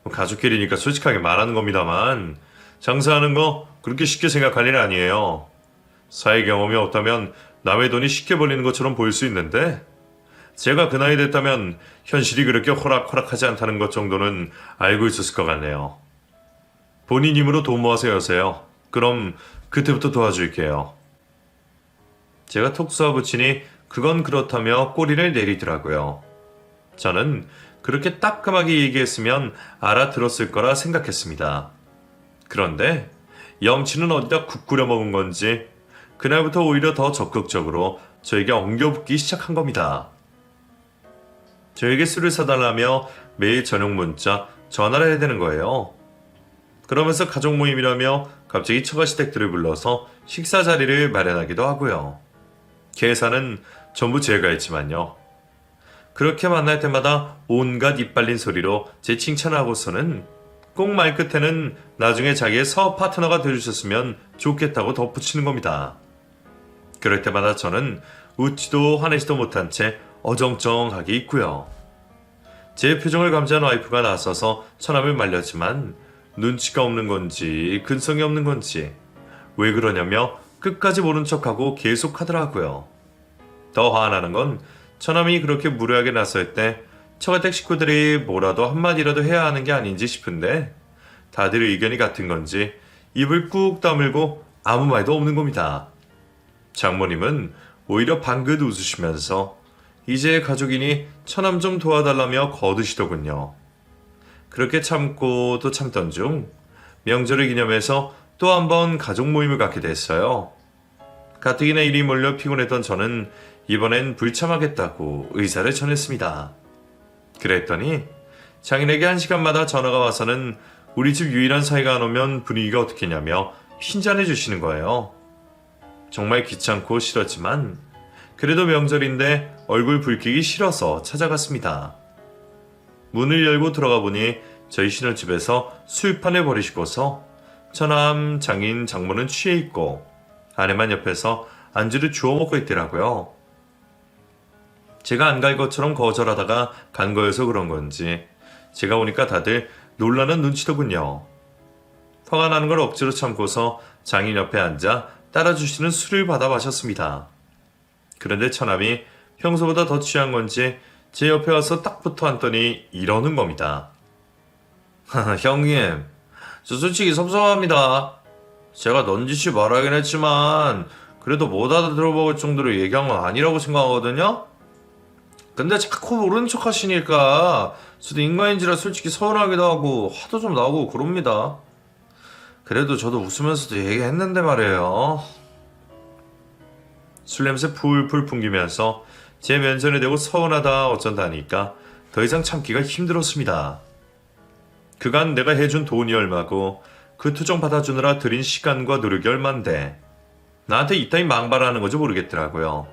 가족끼리니까 솔직하게 말하는 겁니다만 장사하는 거 그렇게 쉽게 생각할 일 아니에요. 사회 경험이 없다면 남의 돈이 쉽게 벌리는 것처럼 보일 수 있는데 제가 그 나이 됐다면 현실이 그렇게 호락호락하지 않다는 것 정도는 알고 있었을 것 같네요. 본인 힘으로 돈 모아서 여세요. 그럼 그때부터 도와줄게요. 제가 톡 쏘아붙이니 그건 그렇다며 꼬리를 내리더라고요. 저는 그렇게 따끔하게 얘기했으면 알아들었을 거라 생각했습니다. 그런데 염치는 어디다 국 끓여 먹은 건지 그날부터 오히려 더 적극적으로 저에게 엉겨붙기 시작한 겁니다. 저에게 술을 사달라며 매일 저녁 문자, 전화를 해야 되는 거예요. 그러면서 가족 모임이라며 갑자기 처가시댁들을 불러서 식사 자리를 마련하기도 하고요. 계산은 전부 제가 했지만요. 그렇게 만날 때마다 온갖 이빨린 소리로 제 칭찬하고서는 꼭 말끝에는 나중에 자기의 사업 파트너가 되어주셨으면 좋겠다고 덧붙이는 겁니다. 그럴 때마다 저는 웃지도 화내지도 못한 채 어정쩡하게 있고요. 제 표정을 감지한 와이프가 나서서 처남을 말렸지만 눈치가 없는 건지 근성이 없는 건지 왜 그러냐며 끝까지 모른 척하고 계속 하더라고요. 더 화나는 건 처남이 그렇게 무례하게 나설 때 처가댁 식구들이 뭐라도 한마디라도 해야 하는 게 아닌지 싶은데 다들 의견이 같은 건지 입을 꾹 다물고 아무 말도 없는 겁니다. 장모님은 오히려 방긋 웃으시면서 이제 가족이니 처남 좀 도와달라며 거두시더군요. 그렇게 참고 또 참던 중 명절을 기념해서 또 한 번 가족 모임을 갖게 됐어요. 가뜩이나 일이 몰려 피곤했던 저는 이번엔 불참하겠다고 의사를 전했습니다. 그랬더니 장인에게 1시간마다 전화가 와서는 우리 집 유일한 사이가 안 오면 분위기가 어떻겠냐며 핀잔해 주시는 거예요. 정말 귀찮고 싫었지만 그래도 명절인데 얼굴 붉히기 싫어서 찾아갔습니다. 문을 열고 들어가 보니 저희 신혼집에서 수육판을 버리시고서 처남, 장인, 장모는 취해 있고 아내만 옆에서 안주를 주워 먹고 있더라고요. 제가 안 갈 것처럼 거절하다가 간 거여서 그런 건지 제가 오니까 다들 놀라는 눈치더군요. 화가 나는 걸 억지로 참고서 장인 옆에 앉아 따라주시는 술을 받아 마셨습니다. 그런데 처남이 평소보다 더 취한 건지 제 옆에 와서 딱 붙어 앉더니 이러는 겁니다. 형님, 저 솔직히 섭섭합니다. 제가 넌지시 말하긴 했지만 그래도 못 알아들어볼 정도로 얘기한 건 아니라고 생각하거든요? 근데 자꾸 모르는 척 하시니까 저도 인간인지라 솔직히 서운하기도 하고 화도 좀 나고 그럽니다. 그래도 저도 웃으면서도 얘기했는데 말이에요. 술 냄새 풀풀 풍기면서 제 면전에 대고 서운하다 어쩐다 하니까 더 이상 참기가 힘들었습니다. 그간 내가 해준 돈이 얼마고 그 투정 받아주느라 들인 시간과 노력이 얼만데 나한테 이따위 망발하는 거지 모르겠더라고요.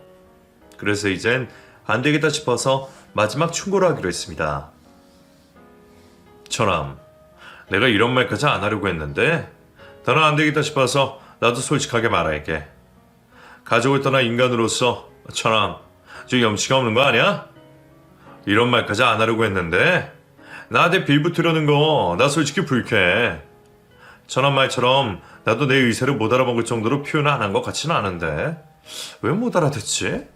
그래서 이젠 안 되겠다 싶어서 마지막 충고를 하기로 했습니다. 처남, 내가 이런 말까지 안 하려고 했는데 더는 안 되겠다 싶어서 나도 솔직하게 말할게. 가족을 떠나 인간으로서 처남, 저 염치가 없는 거 아니야? 이런 말까지 안 하려고 했는데 나한테 빌붙으려는 거 나 솔직히 불쾌해. 처남 말처럼 나도 내 의사를 못 알아먹을 정도로 표현을 안 한 것 같지는 않은데 왜 못 알아듣지?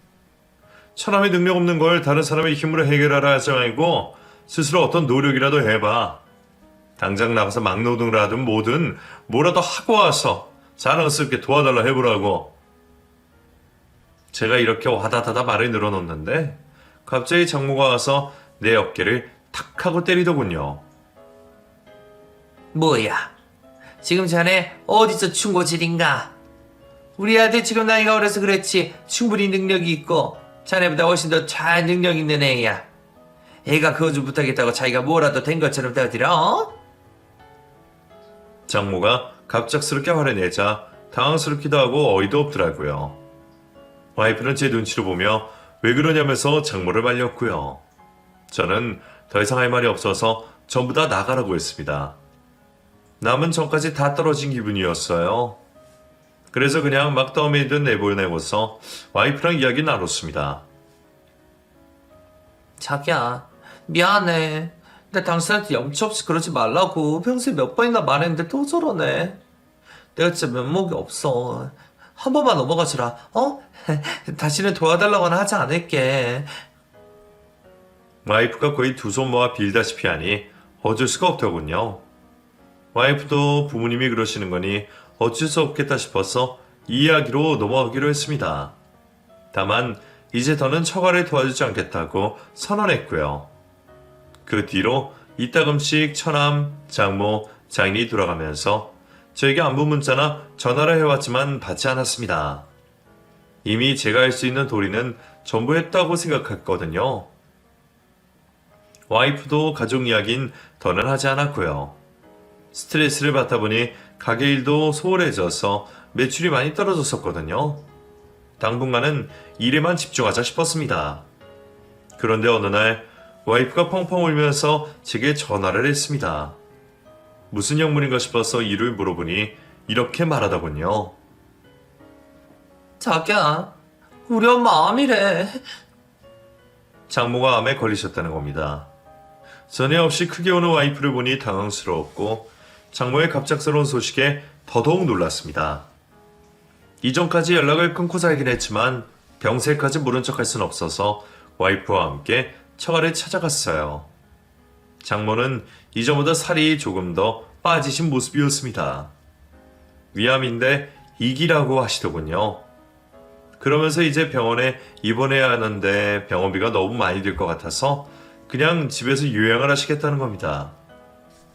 처남이 능력 없는 걸 다른 사람의 힘으로 해결하라 하지 말고 스스로 어떤 노력이라도 해봐. 당장 나가서 막노동을 하든 뭐든 뭐라도 하고 와서 자랑스럽게 도와달라 해보라고. 제가 이렇게 와다다다 말을 늘어놓는데 갑자기 장모가 와서 내 어깨를 탁 하고 때리더군요. 뭐야? 지금 자네 어디서 충고질인가? 우리 아들 지금 나이가 어려서 그렇지 충분히 능력이 있고 자네보다 훨씬 더 잘 능력 있는 애야. 애가 그거 좀 부탁했다고 자기가 뭐라도 된 것처럼 떠들어? 장모가 갑작스럽게 화를 내자 당황스럽기도 하고 어이도 없더라고요. 와이프는 제 눈치를 보며 왜 그러냐면서 장모를 말렸고요. 저는 더 이상 할 말이 없어서 전부 다 나가라고 했습니다. 남은 전까지 다 떨어진 기분이었어요. 그래서 그냥 막 떠밀듯 내보내고서 와이프랑 이야기 나눴습니다. 자기야, 미안해. 나 당신한테 염치 없이 그러지 말라고 평소에 몇 번이나 말했는데 또 저러네. 내가 진짜 면목이 없어. 한 번만 넘어가주라, 어? 다시는 도와달라고는 하지 않을게. 와이프가 거의 두 손 모아 빌다시피 하니 어쩔 수가 없더군요. 와이프도 부모님이 그러시는 거니 어쩔 수 없겠다 싶어서 이야기로 넘어가기로 했습니다. 다만 이제 더는 처가를 도와주지 않겠다고 선언했고요. 그 뒤로 이따금씩 처남, 장모, 장인이 돌아가면서 저에게 안부 문자나 전화를 해왔지만 받지 않았습니다. 이미 제가 할 수 있는 도리는 전부 했다고 생각했거든요. 와이프도 가족 이야기는 더는 하지 않았고요. 스트레스를 받다 보니 가게 일도 소홀해져서 매출이 많이 떨어졌었거든요. 당분간은 일에만 집중하자 싶었습니다. 그런데 어느 날 와이프가 펑펑 울면서 제게 전화를 했습니다. 무슨 영문인가 싶어서 이유를 물어보니 이렇게 말하더군요. 자기야, 우리 엄마 암이래. 장모가 암에 걸리셨다는 겁니다. 전에 없이 크게 오는 와이프를 보니 당황스러웠고 장모의 갑작스러운 소식에 더더욱 놀랐습니다. 이전까지 연락을 끊고 살긴 했지만 병세까지 모른 척할 순 없어서 와이프와 함께 처가를 찾아갔어요. 장모는 이전보다 살이 조금 더 빠지신 모습이었습니다. 위암인데 이기라고 하시더군요. 그러면서 이제 병원에 입원해야 하는데 병원비가 너무 많이 들 것 같아서 그냥 집에서 요양을 하시겠다는 겁니다.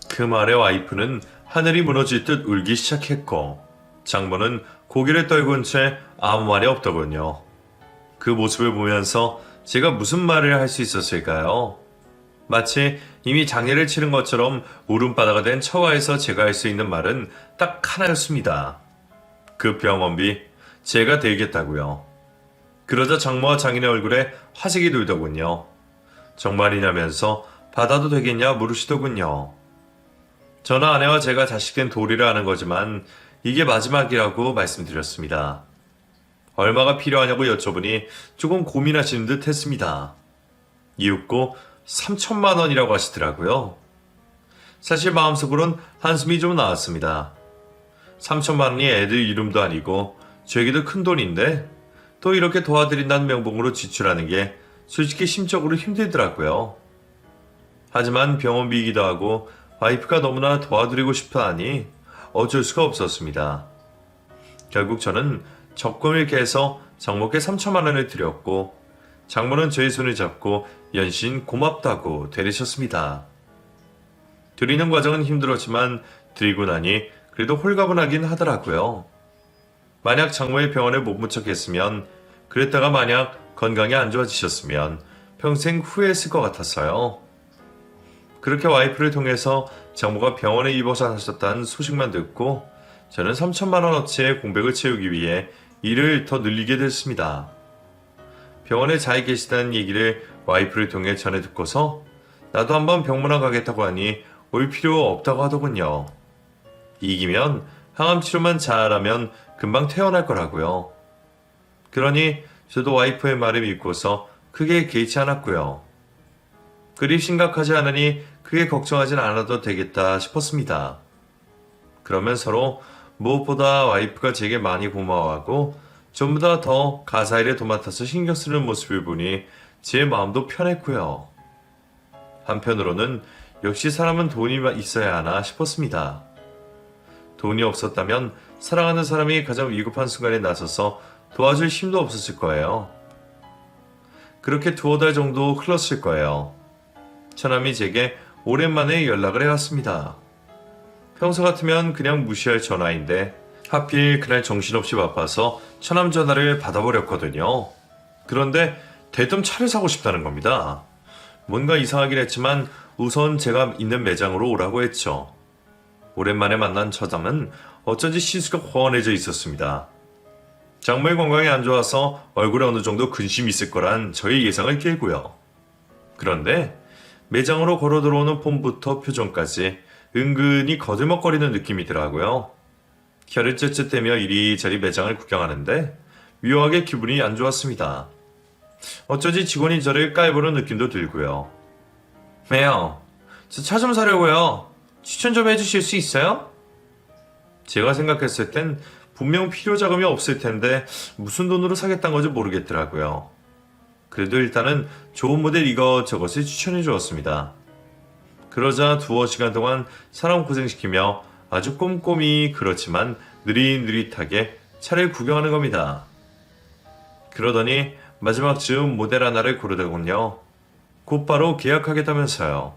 그 말에 와이프는 하늘이 무너질 듯 울기 시작했고 장모는 고개를 떨군 채 아무 말이 없더군요. 그 모습을 보면서 제가 무슨 말을 할 수 있었을까요? 마치 이미 장례를 치른 것처럼 울음바다가 된 처가에서 제가 할 수 있는 말은 딱 하나였습니다. 그 병원비 제가 대겠다고요. 그러자 장모와 장인의 얼굴에 화색이 돌더군요. 정말이냐면서 받아도 되겠냐 물으시더군요. 저는 아내와 제가 자식된 도리를 하는 거지만 이게 마지막이라고 말씀드렸습니다. 얼마가 필요하냐고 여쭤보니 조금 고민하시는 듯 했습니다. 이윽고 3천만 원이라고 하시더라고요. 사실 마음속으론 한숨이 좀 나왔습니다. 3천만 원이 애들 이름도 아니고 저에게도 큰 돈인데 또 이렇게 도와드린다는 명목으로 지출하는 게 솔직히 심적으로 힘들더라고요. 하지만 병원비이기도 하고 와이프가 너무나 도와드리고 싶어 하니 어쩔 수가 없었습니다. 결국 저는 적금을 깨서 장모께 3천만 원을 드렸고 장모는 저의 손을 잡고 연신 고맙다고 되리셨습니다. 드리는 과정은 힘들었지만 드리고 나니 그래도 홀가분하긴 하더라고요. 만약 장모의 병원에 못 묻혔겠으면 그랬다가 만약 건강이 안 좋아지셨으면 평생 후회했을 것 같았어요. 그렇게 와이프를 통해서 장모가 병원에 입원하셨다는 소식만 듣고 저는 3천만 원어치의 공백을 채우기 위해 일을 더 늘리게 됐습니다. 병원에 잘 계시다는 얘기를 와이프를 통해 전해 듣고서 나도 한번 병문안 가겠다고 하니 올 필요 없다고 하더군요. 이기면 항암 치료만 잘하면 금방 퇴원할 거라고요. 그러니 저도 와이프의 말을 믿고서 크게 개의치 않았고요. 그리 심각하지 않으니 크게 걱정하진 않아도 되겠다 싶었습니다. 그러면 서로 무엇보다 와이프가 제게 많이 고마워하고 전보다 더 가사일에 도맡아서 신경 쓰는 모습을 보니 제 마음도 편했고요. 한편으로는 역시 사람은 돈이 있어야 하나 싶었습니다. 돈이 없었다면 사랑하는 사람이 가장 위급한 순간에 나서서 도와줄 힘도 없었을 거예요. 그렇게 두어 달 정도 흘렀을 거예요. 처남이 제게 오랜만에 연락을 해왔습니다. 평소 같으면 그냥 무시할 전화인데 하필 그날 정신없이 바빠서 처남 전화를 받아버렸거든요. 그런데 대뜸 차를 사고 싶다는 겁니다. 뭔가 이상하긴 했지만 우선 제가 있는 매장으로 오라고 했죠. 오랜만에 만난 처남은 어쩐지 시수가 훤해져 있었습니다. 장모의 건강이 안 좋아서 얼굴에 어느 정도 근심이 있을 거란 저의 예상을 깨고요. 그런데 매장으로 걸어 들어오는 폼부터 표정까지 은근히 거들먹거리는 느낌이더라고요. 혀를 쯧쯧대며 이리저리 매장을 구경하는데 묘하게 기분이 안 좋았습니다. 어쩐지 직원이 저를 깔보는 느낌도 들고요. 매요, 저 차 좀 사려고요. 추천 좀 해주실 수 있어요? 제가 생각했을 땐 분명 필요 자금이 없을 텐데 무슨 돈으로 사겠다는 건지 모르겠더라고요. 그래도 일단은 좋은 모델 이것저것을 추천해 주었습니다. 그러자 두어 시간 동안 사람 고생시키며 아주 꼼꼼히 그렇지만 느릿느릿하게 차를 구경하는 겁니다. 그러더니 마지막 즈음 모델 하나를 고르더군요. 곧바로 계약하겠다면서요.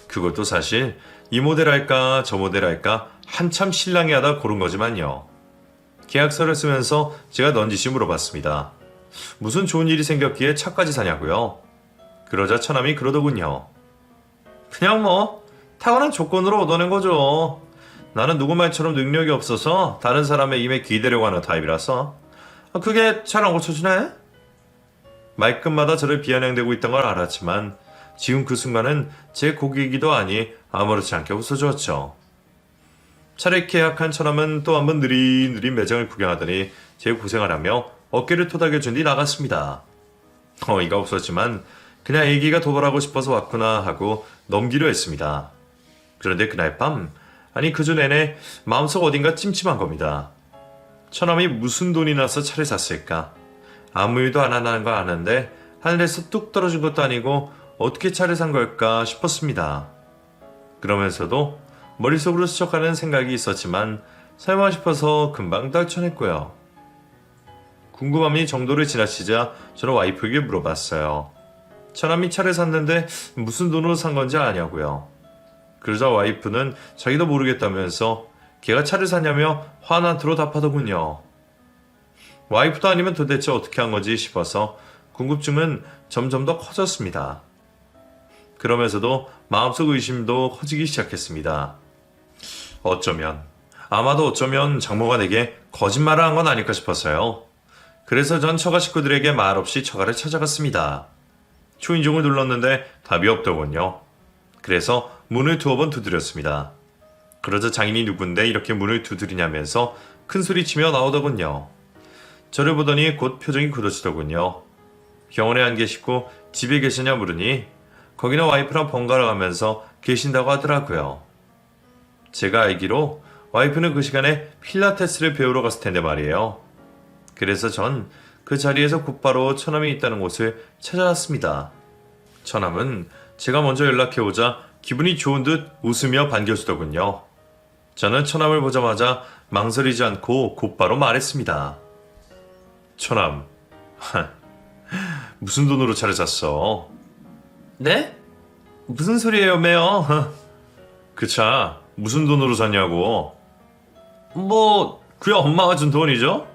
그것도 사실 이 모델 할까 저 모델 할까 한참 실랑이 하다 고른 거지만요. 계약서를 쓰면서 제가 넌지시 물어봤습니다. 무슨 좋은 일이 생겼기에 차까지 사냐고요? 그러자 처남이 그러더군요. 그냥 뭐 타고난 조건으로 얻어낸 거죠. 나는 누구 말처럼 능력이 없어서 다른 사람의 임에 기대려고 하는 타입이라서 그게 잘 안 고쳐지네? 말끝마다 저를 비아냥대고 있던 걸 알았지만 지금 그 순간은 제 고객이기도 하니 아무렇지 않게 웃어주었죠. 차를 계약한 처남은 또 한번 느릿느릿 매장을 구경하더니 제 고생을 하며 어깨를 토닥여준 뒤 나갔습니다. 어이가 없었지만 그냥 애기가 도발하고 싶어서 왔구나 하고 넘기려 했습니다. 그런데 그날 밤, 아니 그주 내내 마음속 어딘가 찜찜한 겁니다. 처남이 무슨 돈이 나서 차를 샀을까? 아무 일도 안 하는 거 아는데 하늘에서 뚝 떨어진 것도 아니고 어떻게 차를 산 걸까 싶었습니다. 그러면서도 머릿속으로 스쳐가는 생각이 있었지만 설마 싶어서 금방 떨쳐냈고요. 궁금함이 정도를 지나치자 저는 와이프에게 물어봤어요. 처남이 차를 샀는데 무슨 돈으로 산 건지 아냐고요. 그러자 와이프는 자기도 모르겠다면서 걔가 차를 샀냐며 화난 투로 답하더군요. 와이프도 아니면 도대체 어떻게 한 건지 싶어서 궁금증은 점점 더 커졌습니다. 그러면서도 마음속 의심도 커지기 시작했습니다. 아마도 어쩌면 장모가 내게 거짓말을 한 건 아닐까 싶었어요. 그래서 전 처가 식구들에게 말없이 처가를 찾아갔습니다. 초인종을 눌렀는데 답이 없더군요. 그래서 문을 두어 번 두드렸습니다. 그러자 장인이 누군데 이렇게 문을 두드리냐면서 큰 소리치며 나오더군요. 저를 보더니 곧 표정이 굳어지더군요. 병원에 안 계시고 집에 계시냐 물으니 거기는 와이프랑 번갈아 가면서 계신다고 하더라고요. 제가 알기로 와이프는 그 시간에 필라테스를 배우러 갔을 텐데 말이에요. 그래서 전 그 자리에서 곧바로 처남이 있다는 곳을 찾아왔습니다. 처남은 제가 먼저 연락해오자 기분이 좋은 듯 웃으며 반겨주더군요. 저는 처남을 보자마자 망설이지 않고 곧바로 말했습니다. 처남, 무슨 돈으로 차를 샀어? 네? 무슨 소리예요, 매요? 그 차 무슨 돈으로 샀냐고. 뭐, 그야 엄마가 준 돈이죠?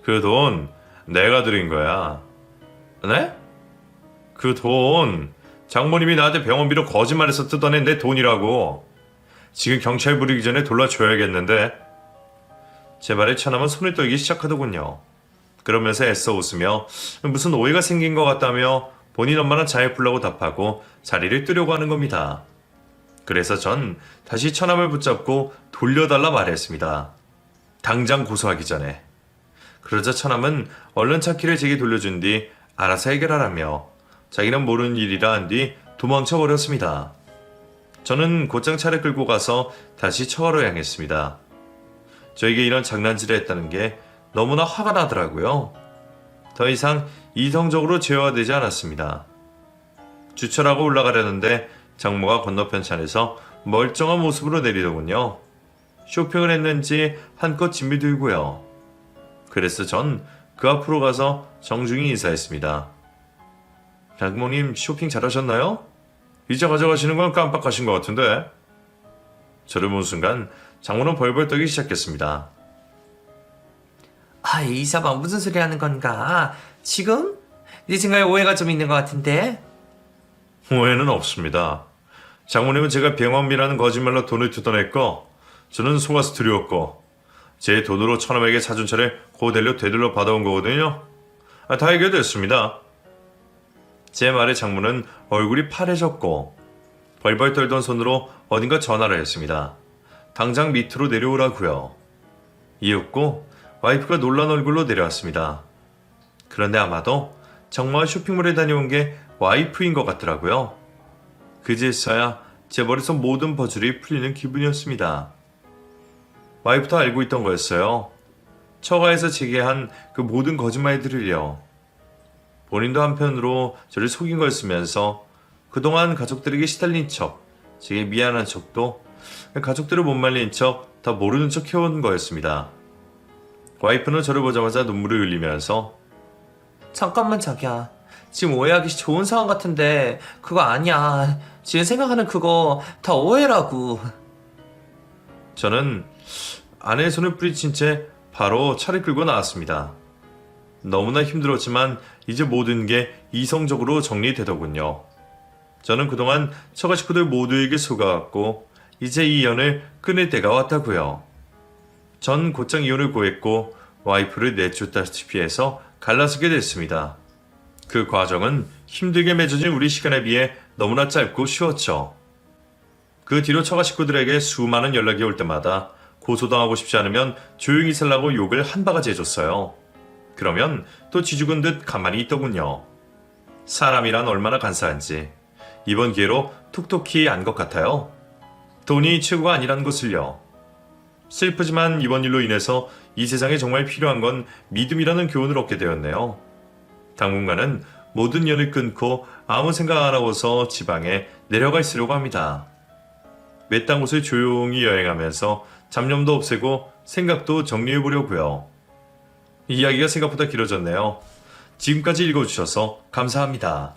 그 돈 내가 드린 거야. 네? 그 돈 장모님이 나한테 병원비로 거짓말해서 뜯어낸 내 돈이라고. 지금 경찰 부르기 전에 돌려줘야겠는데. 제 말에 처남은 손을 떨기 시작하더군요. 그러면서 애써 웃으며 무슨 오해가 생긴 것 같다며 본인 엄마는 잘 풀라고 답하고 자리를 뜨려고 하는 겁니다. 그래서 전 다시 처남을 붙잡고 돌려달라 말했습니다. 당장 고소하기 전에. 그러자 처남은 얼른 차키를 제게 돌려준 뒤 알아서 해결하라며 자기는 모르는 일이라 한 뒤 도망쳐 버렸습니다. 저는 곧장 차를 끌고 가서 다시 처가로 향했습니다. 저에게 이런 장난질을 했다는 게 너무나 화가 나더라고요. 더 이상 이성적으로 제어되지 않았습니다. 주차하고 올라가려는데 장모가 건너편 차에서 멀쩡한 모습으로 내리더군요. 쇼핑을 했는지 한껏 짐이 들고요. 그래서 전 그 앞으로 가서 정중히 인사했습니다. 장모님 쇼핑 잘하셨나요? 이제 가져가시는 건 깜빡하신 것 같은데. 저를 본 순간 장모는 벌벌 떨기 시작했습니다. 아, 이사방 무슨 소리 하는 건가? 지금? 네 생각에 오해가 좀 있는 것 같은데? 오해는 없습니다. 장모님은 제가 병원비라는 거짓말로 돈을 뜯어냈고 저는 속아서 두려웠고 제 돈으로 처남에게 사준 차를 고델로 되돌려 받아온 거거든요. 다 해결됐습니다. 제 말에 장모는 얼굴이 파래졌고 벌벌 떨던 손으로 어딘가 전화를 했습니다. 당장 밑으로 내려오라고요. 이윽고 와이프가 놀란 얼굴로 내려왔습니다. 그런데 아마도 정말 쇼핑몰에 다녀온 게 와이프인 것 같더라고요. 그제서야 제 머릿속 모든 버즐이 풀리는 기분이었습니다. 와이프도 알고 있던 거였어요. 처가에서 제게 한 그 모든 거짓말들을요. 본인도 한편으로 저를 속인 거였으면서 그동안 가족들에게 시달린 척, 제게 미안한 척도 가족들을 못 말린 척 다 모르는 척 해온 거였습니다. 와이프는 저를 보자마자 눈물을 흘리면서 잠깐만 자기야. 지금 오해하기 좋은 상황 같은데 그거 아니야. 지금 생각하는 그거 다 오해라고. 저는 아내의 손을 뿌리친 채 바로 차를 끌고 나왔습니다. 너무나 힘들었지만 이제 모든 게 이성적으로 정리되더군요. 저는 그동안 처가 식구들 모두에게 속아왔고 이제 이 연을 끊을 때가 왔다고요. 전 곧장 이혼을 고했고 와이프를 내쫓다시피 해서 갈라서게 됐습니다. 그 과정은 힘들게 맺어진 우리 시간에 비해 너무나 짧고 쉬웠죠. 그 뒤로 처가 식구들에게 수많은 연락이 올 때마다 고소당하고 싶지 않으면 조용히 살라고 욕을 한 바가지 해줬어요. 그러면 또 쥐죽은 듯 가만히 있더군요. 사람이란 얼마나 간사한지 이번 기회로 톡톡히 안 것 같아요. 돈이 최고가 아니란 것을요. 슬프지만 이번 일로 인해서 이 세상에 정말 필요한 건 믿음이라는 교훈을 얻게 되었네요. 당분간은 모든 연을 끊고 아무 생각 안 하고서 지방에 내려가 있으려고 합니다. 외딴 곳을 조용히 여행하면서 잡념도 없애고 생각도 정리해 보려고요. 이야기가 생각보다 길어졌네요. 지금까지 읽어주셔서 감사합니다.